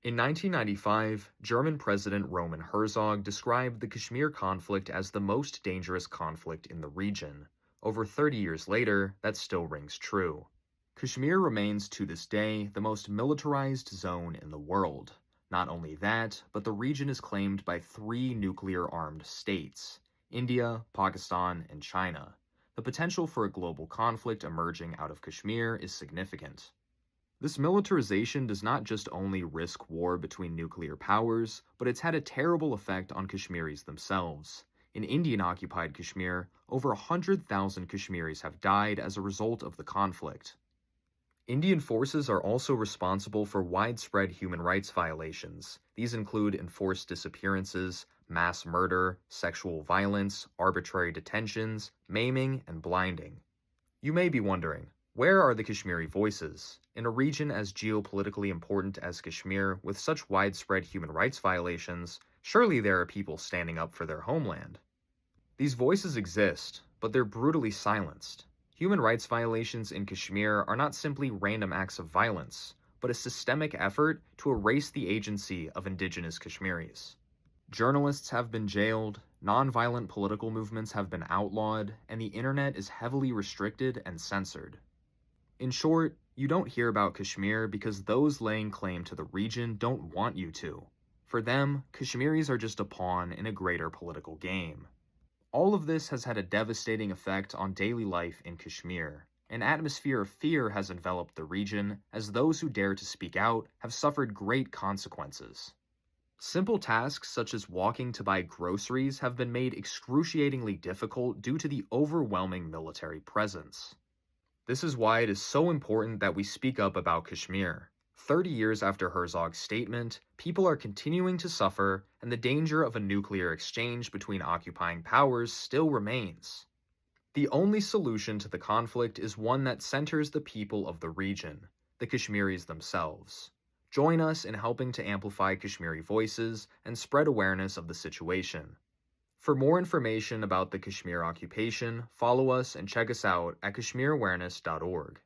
In 1995, German President Roman Herzog described the Kashmir conflict as the most dangerous conflict in the region. Over 30 years later, that still rings true. Kashmir remains to this day the most militarized zone in the world. Not only that, but the region is claimed by three nuclear-armed states: India, Pakistan, and China. The potential for a global conflict emerging out of Kashmir is significant. This militarization does not just only risk war between nuclear powers, but it's had a terrible effect on Kashmiris themselves. In Indian-occupied Kashmir, over 100,000 Kashmiris have died as a result of the conflict. Indian forces are also responsible for widespread human rights violations. These include enforced disappearances, mass murder, sexual violence, arbitrary detentions, maiming, and blinding. You may be wondering, where are the Kashmiri voices? In a region as geopolitically important as Kashmir, with such widespread human rights violations, surely there are people standing up for their homeland. These voices exist, but they're brutally silenced. Human rights violations in Kashmir are not simply random acts of violence, but a systemic effort to erase the agency of indigenous Kashmiris. Journalists have been jailed, nonviolent political movements have been outlawed, and the internet is heavily restricted and censored. In short, you don't hear about Kashmir because those laying claim to the region don't want you to. For them, Kashmiris are just a pawn in a greater political game. All of this has had a devastating effect on daily life in Kashmir. An atmosphere of fear has enveloped the region, as those who dare to speak out have suffered great consequences. Simple tasks such as walking to buy groceries have been made excruciatingly difficult due to the overwhelming military presence. This is why it is so important that we speak up about Kashmir. 30 years after Herzog's statement, people are continuing to suffer, and the danger of a nuclear exchange between occupying powers still remains. The only solution to the conflict is one that centers the people of the region, the Kashmiris themselves. Join us in helping to amplify Kashmiri voices and spread awareness of the situation. For more information about the Kashmir occupation, follow us and check us out at kashmirawareness.org.